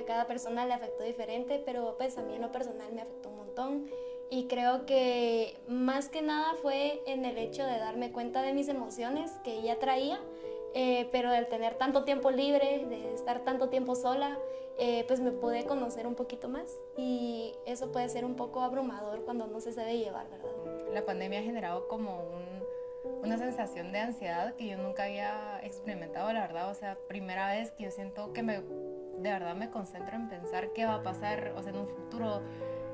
cada persona le afectó diferente, pero pues a mí en lo personal me afectó un montón. Y creo que más que nada fue en el hecho de darme cuenta de mis emociones que ya traía, pero al tener tanto tiempo libre, de estar tanto tiempo sola, pues me pude conocer un poquito más y eso puede ser un poco abrumador cuando no se sabe llevar, ¿verdad? La pandemia ha generado como una sensación de ansiedad que yo nunca había experimentado, la verdad. O sea, primera vez que yo siento que de verdad me concentro en pensar qué va a pasar, o sea, en un futuro.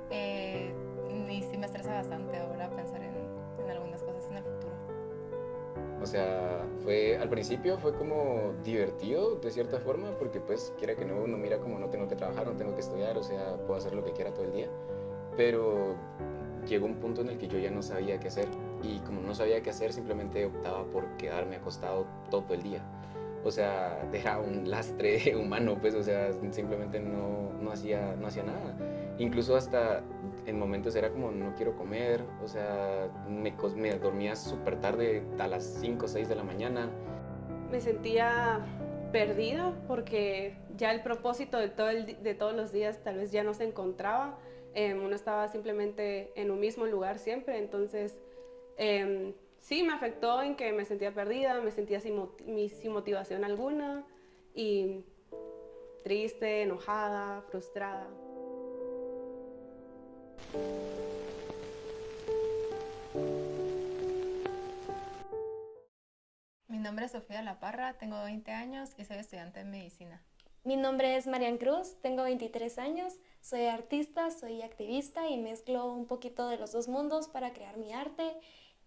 Y sí me estresa bastante ahora pensar en algunas cosas en el futuro. O sea, al principio fue como divertido de cierta forma, porque pues quiera que no, uno mira como no tengo que trabajar, no tengo que estudiar, o sea, puedo hacer lo que quiera todo el día. Pero llegó un punto en el que yo ya no sabía qué hacer. Y como no sabía qué hacer, simplemente optaba por quedarme acostado todo el día. O sea, era un lastre humano, pues, o sea, simplemente no hacía nada. Incluso hasta en momentos era como, no quiero comer, o sea, me dormía súper tarde, a las 5 o 6 de la mañana. Me sentía perdida porque ya el propósito de todos los días tal vez ya no se encontraba. Uno estaba simplemente en un mismo lugar siempre, entonces sí me afectó en que me sentía perdida, me sentía sin motivación alguna y triste, enojada, frustrada. Mi nombre es Sofía La Parra, tengo 20 años y soy estudiante de medicina. Mi nombre es Marian Cruz, tengo 23 años, soy artista, soy activista y mezclo un poquito de los dos mundos para crear mi arte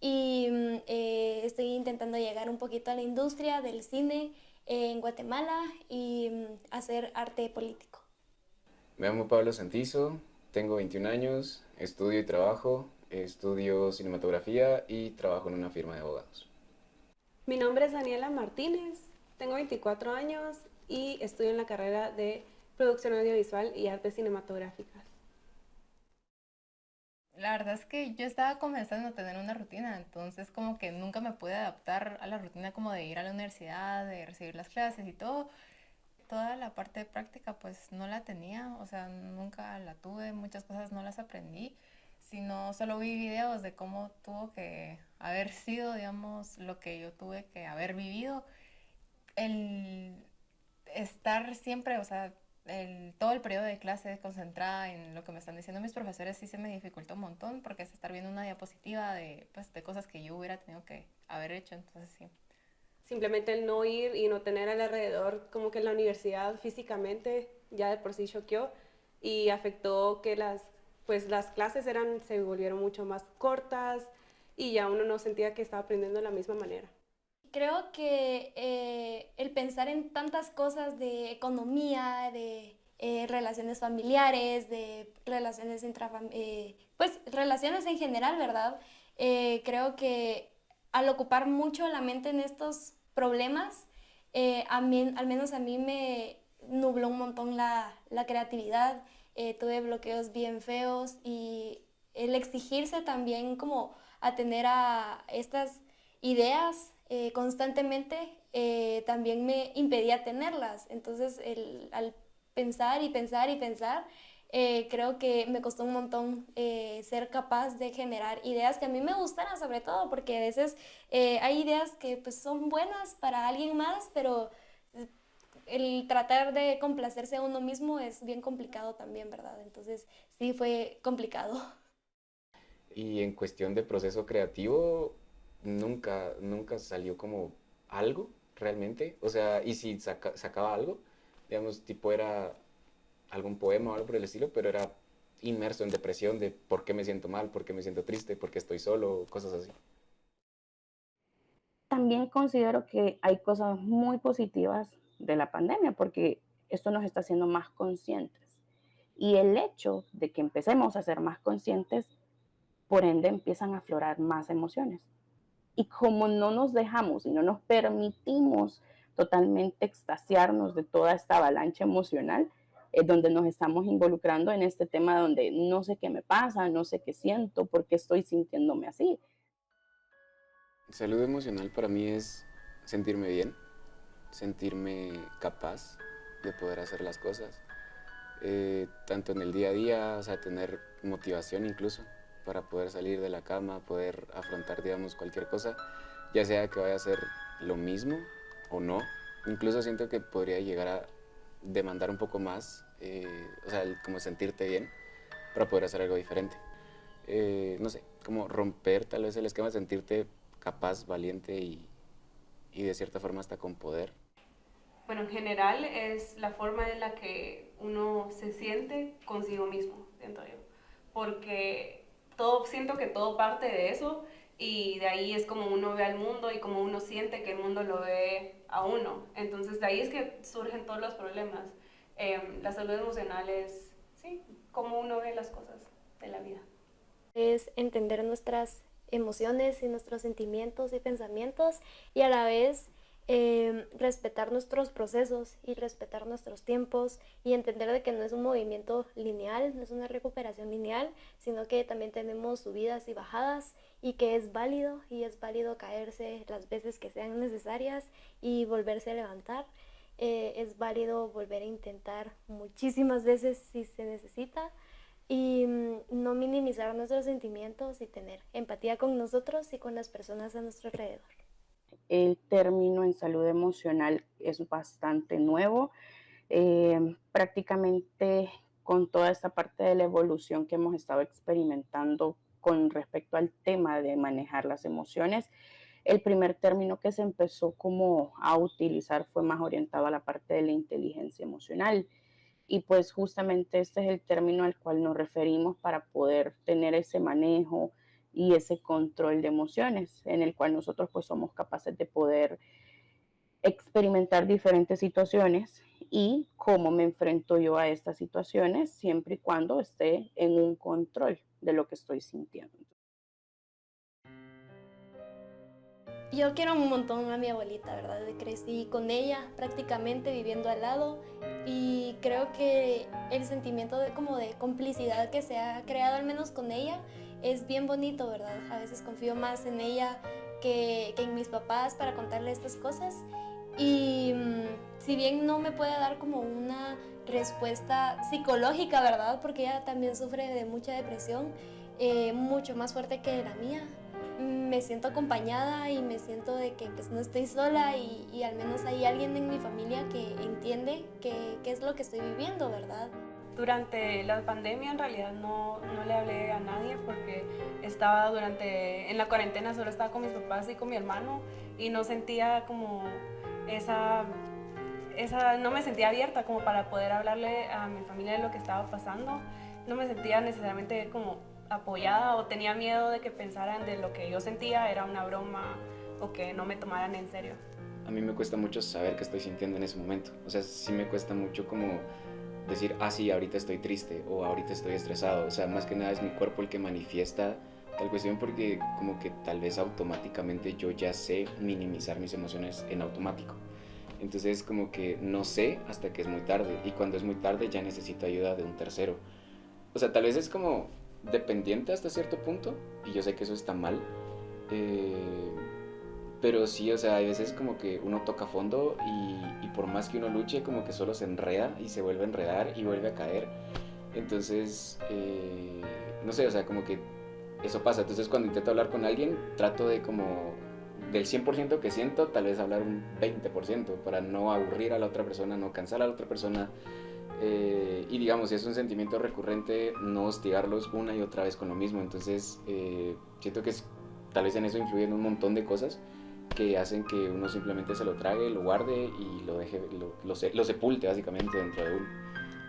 y estoy intentando llegar un poquito a la industria del cine en Guatemala y hacer arte político. Me llamo Pablo Santizo, tengo 21 años, estudio y trabajo, estudio cinematografía y trabajo en una firma de abogados. Mi nombre es Daniela Martínez, tengo 24 años y estudio en la carrera de producción audiovisual y artes cinematográficas. La verdad es que yo estaba comenzando a tener una rutina, entonces como que nunca me pude adaptar a la rutina como de ir a la universidad, de recibir las clases y todo. Toda la parte de práctica pues no la tenía, o sea, nunca la tuve, muchas cosas no las aprendí, sino solo vi videos de cómo tuvo que haber sido, digamos, lo que yo tuve que haber vivido. El estar siempre, o sea, todo el periodo de clase concentrada en lo que me están diciendo mis profesores sí se me dificultó un montón porque es estar viendo una diapositiva pues, de cosas que yo hubiera tenido que haber hecho, entonces sí. Simplemente el no ir y no tener alrededor como que la universidad físicamente ya de por sí choqueó y afectó que las clases se volvieron mucho más cortas y ya uno no sentía que estaba aprendiendo de la misma manera. Creo que el pensar en tantas cosas de economía, de relaciones familiares, de relaciones pues relaciones en general, ¿verdad? Creo que al ocupar mucho la mente en estos problemas, al menos a mí me nubló un montón la creatividad, tuve bloqueos bien feos y el exigirse también como atender a estas ideas constantemente también me impedía tenerlas. Entonces, al pensar y pensar y pensar, creo que me costó un montón ser capaz de generar ideas que a mí me gustaran, sobre todo, porque a veces hay ideas que pues, son buenas para alguien más, pero el tratar de complacerse a uno mismo es bien complicado también, ¿verdad? Entonces, sí fue complicado. Y en cuestión de proceso creativo, nunca salió como algo realmente. O sea, y si sacaba algo, digamos, tipo era algún poema o algo por el estilo, pero era inmerso en depresión de por qué me siento mal, por qué me siento triste, por qué estoy solo, cosas así. También considero que hay cosas muy positivas de la pandemia porque esto nos está haciendo más conscientes. Y el hecho de que empecemos a ser más conscientes, por ende empiezan a aflorar más emociones. Y como no nos dejamos y no nos permitimos totalmente extasiarnos de toda esta avalancha emocional, es donde nos estamos involucrando en este tema donde no sé qué me pasa, no sé qué siento, por qué estoy sintiéndome así. Salud emocional para mí es sentirme bien, sentirme capaz de poder hacer las cosas tanto en el día a día, o sea, tener motivación incluso para poder salir de la cama, poder afrontar, digamos, cualquier cosa, ya sea que vaya a ser lo mismo o no. Incluso siento que podría llegar a demandar un poco más, o sea, como sentirte bien para poder hacer algo diferente. No sé, como romper tal vez el esquema, sentirte capaz, valiente y de cierta forma hasta con poder. Bueno, en general es la forma en la que uno se siente consigo mismo, siento yo. Porque siento que todo parte de eso y de ahí es como uno ve al mundo y como uno siente que el mundo lo ve a uno. Entonces de ahí es que surgen todos los problemas. La salud emocional es, sí, cómo uno ve las cosas de la vida. Es entender nuestras emociones y nuestros sentimientos y pensamientos y a la vez respetar nuestros procesos y respetar nuestros tiempos y entender de que no es un movimiento lineal, no es una recuperación lineal, sino que también tenemos subidas y bajadas y que es válido y es válido caerse las veces que sean necesarias y volverse a levantar. Es válido volver a intentar muchísimas veces si se necesita y no minimizar nuestros sentimientos y tener empatía con nosotros y con las personas a nuestro alrededor. El término en salud emocional es bastante nuevo. Prácticamente con toda esta parte de la evolución que hemos estado experimentando con respecto al tema de manejar las emociones, el primer término que se empezó como a utilizar fue más orientado a la parte de la inteligencia emocional. Y pues justamente este es el término al cual nos referimos para poder tener ese manejo y ese control de emociones, en el cual nosotros pues somos capaces de poder experimentar diferentes situaciones y cómo me enfrento yo a estas situaciones siempre y cuando esté en un control de lo que estoy sintiendo. Yo quiero un montón a mi abuelita, ¿verdad? Crecí con ella prácticamente viviendo al lado y creo que el sentimiento de como de complicidad que se ha creado al menos con ella es bien bonito, ¿verdad? A veces confío más en ella que en mis papás para contarle estas cosas y si bien no me puede dar como una respuesta psicológica, ¿verdad? Porque ella también sufre de mucha depresión, mucho más fuerte que la mía. Me siento acompañada y me siento de que pues no estoy sola y al menos hay alguien en mi familia que entiende qué es lo que estoy viviendo, ¿verdad? Durante la pandemia en realidad no le hablé a nadie porque en la cuarentena solo estaba con mis papás y con mi hermano y no sentía como no me sentía abierta como para poder hablarle a mi familia de lo que estaba pasando. No me sentía necesariamente como apoyada o tenía miedo de que pensaran de lo que yo sentía era una broma o que no me tomaran en serio. A mí me cuesta mucho saber qué estoy sintiendo en ese momento. O sea, sí me cuesta mucho como decir, ah, sí, ahorita estoy triste o ahorita estoy estresado. O sea, más que nada es mi cuerpo el que manifiesta tal cuestión porque como que tal vez automáticamente yo ya sé minimizar mis emociones en automático. Entonces como que no sé hasta que es muy tarde y cuando es muy tarde ya necesito ayuda de un tercero. O sea, tal vez es como dependiente hasta cierto punto y yo sé que eso está mal. Eh, pero sí, o sea, hay veces como que uno toca fondo y por más que uno luche, como que solo se enreda y se vuelve a enredar y vuelve a caer. Entonces, no sé, o sea, como que eso pasa. Entonces, cuando intento hablar con alguien, trato de como del 100% que siento, tal vez hablar un 20% para no aburrir a la otra persona, no cansar a la otra persona. Y digamos, si es un sentimiento recurrente, no hostigarlos una y otra vez con lo mismo. Entonces, siento que tal vez en eso influyen un montón de cosas que hacen que uno simplemente se lo trague, lo guarde y lo deje, lo sepulte básicamente dentro de uno.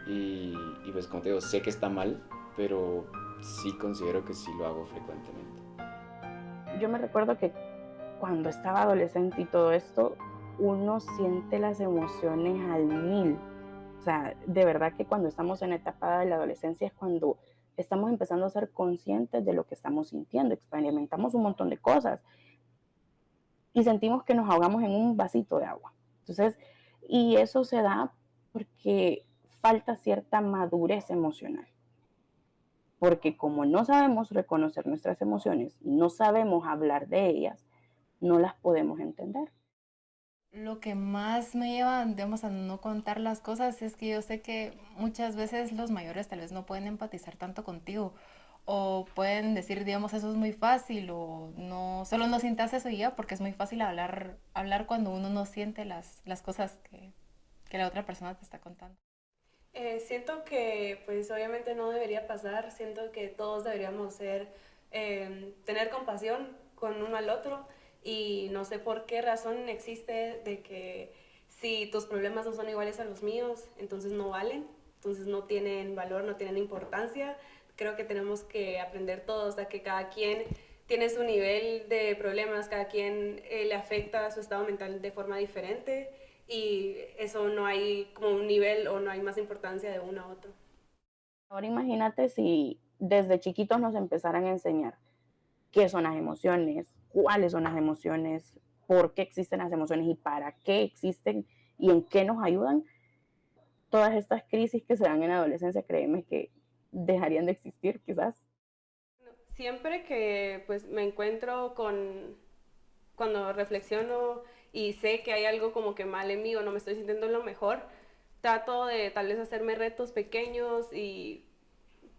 Y pues como te digo, sé que está mal, pero sí considero que sí lo hago frecuentemente. Yo me recuerdo que cuando estaba adolescente y todo esto, uno siente las emociones al mil. O sea, de verdad que cuando estamos en la etapa de la adolescencia es cuando estamos empezando a ser conscientes de lo que estamos sintiendo, experimentamos un montón de cosas y sentimos que nos ahogamos en un vasito de agua. Entonces, y eso se da porque falta cierta madurez emocional. Porque como no sabemos reconocer nuestras emociones y no sabemos hablar de ellas, no las podemos entender. Lo que más me lleva, digamos, a no contar las cosas es que yo sé que muchas veces los mayores tal vez no pueden empatizar tanto contigo o pueden decir, digamos, eso es muy fácil o no, solo no sientas eso y ya, porque es muy fácil hablar cuando uno no siente las cosas que la otra persona te está contando. Siento que pues obviamente no debería pasar, siento que todos deberíamos tener compasión con uno al otro y no sé por qué razón existe de que si tus problemas no son iguales a los míos, entonces no valen, entonces no tienen valor, no tienen importancia. Creo que tenemos que aprender todos a que cada quien tiene su nivel de problemas, cada quien le afecta su estado mental de forma diferente y eso no hay como un nivel o no hay más importancia de uno a otro. Ahora imagínate si desde chiquitos nos empezaran a enseñar qué son las emociones, cuáles son las emociones, por qué existen las emociones y para qué existen y en qué nos ayudan. Todas estas crisis que se dan en la adolescencia, créeme que dejarían de existir quizás. Siempre que pues me encuentro con, cuando reflexiono y sé que hay algo como que mal en mí o no me estoy sintiendo lo mejor, trato de tal vez hacerme retos pequeños y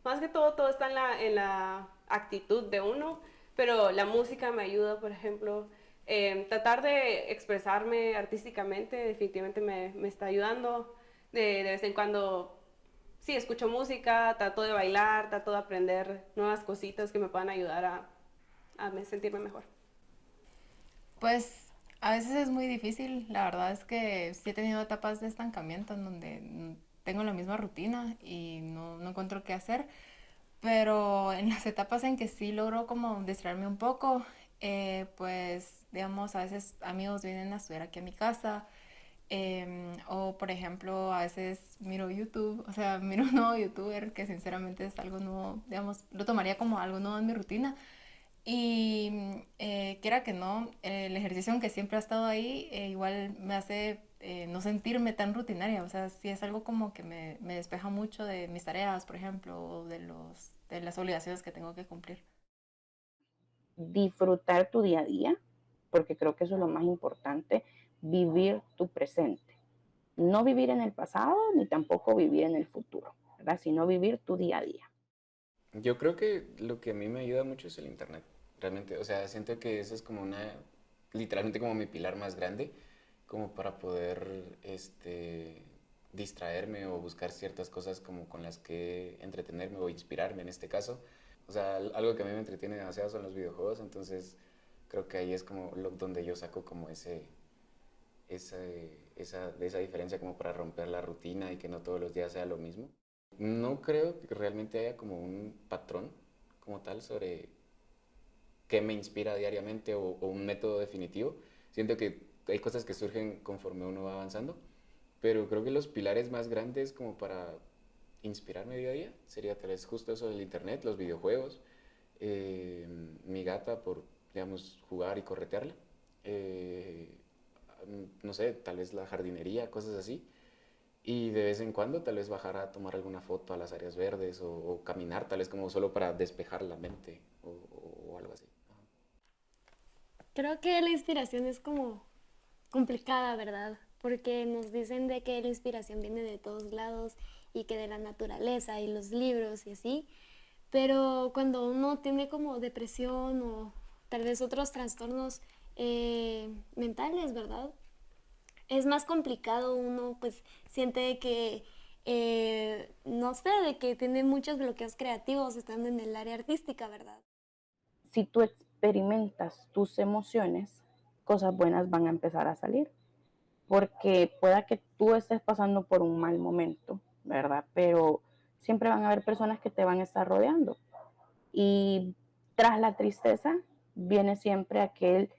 más que todo está en la actitud de uno, pero la música me ayuda, por ejemplo, tratar de expresarme artísticamente definitivamente me está ayudando. De vez en cuando, sí, escucho música, trato de bailar, trato de aprender nuevas cositas que me puedan ayudar a sentirme mejor. Pues a veces es muy difícil, la verdad es que sí he tenido etapas de estancamiento en donde tengo la misma rutina y no encuentro qué hacer, pero en las etapas en que sí logro como distraerme un poco, pues digamos, a veces amigos vienen a estudiar aquí a mi casa, o por ejemplo, a veces miro YouTube, o sea, miro un nuevo youtuber que sinceramente es algo nuevo, digamos, lo tomaría como algo nuevo en mi rutina. Y quiera que no, el ejercicio aunque siempre ha estado ahí, igual me hace no sentirme tan rutinaria, o sea, sí es algo como que me despeja mucho de mis tareas, por ejemplo, o de las obligaciones que tengo que cumplir. Disfrutar tu día a día, porque creo que eso es lo más importante, vivir tu presente. No vivir en el pasado ni tampoco vivir en el futuro, ¿verdad? Sino vivir tu día a día. Yo creo que lo que a mí me ayuda mucho es el internet, realmente. O sea, siento que eso es como literalmente como mi pilar más grande, como para poder, distraerme o buscar ciertas cosas como con las que entretenerme o inspirarme en este caso. O sea, algo que a mí me entretiene demasiado son los videojuegos, entonces creo que ahí es como donde yo saco como esa diferencia como para romper la rutina y que no todos los días sea lo mismo. No creo que realmente haya como un patrón como tal sobre qué me inspira diariamente o un método definitivo. Siento que hay cosas que surgen conforme uno va avanzando, pero creo que los pilares más grandes como para inspirarme día a día sería tal vez justo eso del internet, los videojuegos, eh, mi gata por, digamos, jugar y corretearla, eh, no sé, tal vez la jardinería, cosas así. Y de vez en cuando tal vez bajar a tomar alguna foto a las áreas verdes o caminar, tal vez como solo para despejar la mente o algo así. Creo que la inspiración es como complicada, ¿verdad? Porque nos dicen de que la inspiración viene de todos lados y que de la naturaleza y los libros y así. Pero cuando uno tiene como depresión o tal vez otros trastornos mentales, ¿verdad? Es más complicado, uno pues siente que, no sé, de que tiene muchos bloqueos creativos estando en el área artística, ¿verdad? Si tú experimentas tus emociones, cosas buenas van a empezar a salir. Porque pueda que tú estés pasando por un mal momento, ¿verdad? Pero siempre van a haber personas que te van a estar rodeando. Y tras la tristeza viene siempre aquel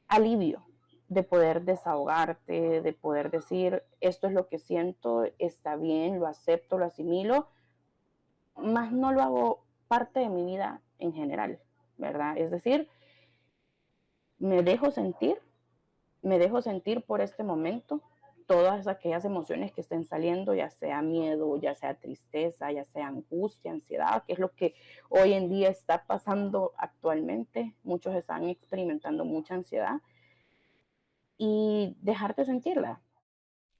alivio de poder desahogarte, de poder decir, esto es lo que siento, está bien, lo acepto, lo asimilo, más no lo hago parte de mi vida en general, ¿verdad? Es decir, me dejo sentir, me dejo sentir por este momento todas aquellas emociones que estén saliendo, ya sea miedo, ya sea tristeza, ya sea angustia, ansiedad, que es lo que hoy en día está pasando actualmente. Muchos están experimentando mucha ansiedad y dejarte sentirla.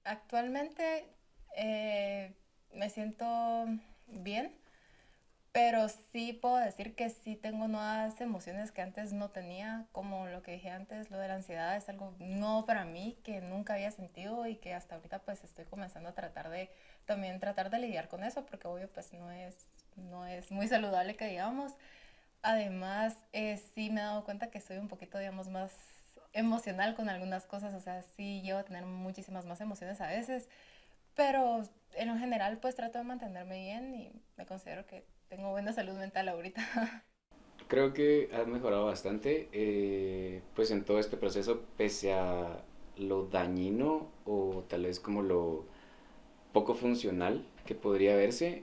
Actualmente me siento bien, pero sí puedo decir que sí tengo nuevas emociones que antes no tenía, como lo que dije antes, lo de la ansiedad es algo nuevo para mí que nunca había sentido y que hasta ahorita pues estoy comenzando a también tratar de lidiar con eso, porque obvio pues no es muy saludable que digamos. Además, sí me he dado cuenta que soy un poquito, digamos, más emocional con algunas cosas, o sea, sí llevo a tener muchísimas más emociones a veces, pero en lo general pues trato de mantenerme bien y me considero que tengo buena salud mental ahorita. Creo que has mejorado bastante, pues en todo este proceso, pese a lo dañino o tal vez como lo poco funcional que podría verse,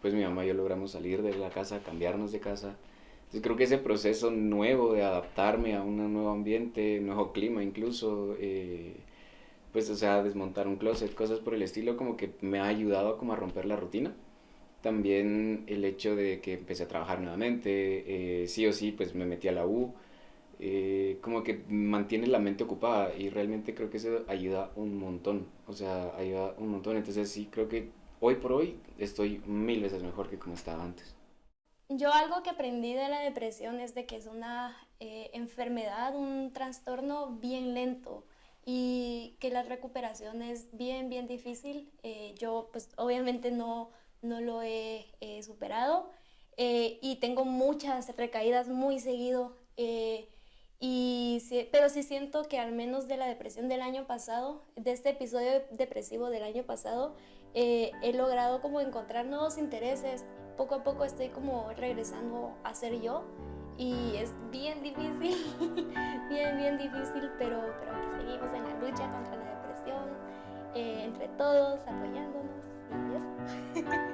pues mi mamá y yo logramos salir de la casa, cambiarnos de casa. Entonces creo que ese proceso nuevo de adaptarme a un nuevo ambiente, nuevo clima incluso, pues o sea, desmontar un closet, cosas por el estilo, como que me ha ayudado como a romper la rutina. También el hecho de que empecé a trabajar nuevamente, sí o sí, pues me metí a la U, como que mantiene la mente ocupada y realmente creo que eso ayuda un montón, o sea, ayuda un montón. Entonces sí, creo que hoy por hoy estoy 1000 veces mejor que como estaba antes. Yo algo que aprendí de la depresión es de que es una enfermedad, un trastorno bien lento y que la recuperación es bien, bien difícil. Yo pues obviamente no lo he superado y tengo muchas recaídas muy seguido. Pero sí siento que al menos de la depresión del año pasado, de este episodio depresivo del año pasado, he logrado como encontrar nuevos intereses. Poco a poco estoy como regresando a ser yo y es bien difícil, bien, bien difícil, pero aquí seguimos en la lucha contra la depresión, entre todos, apoyándonos y eso.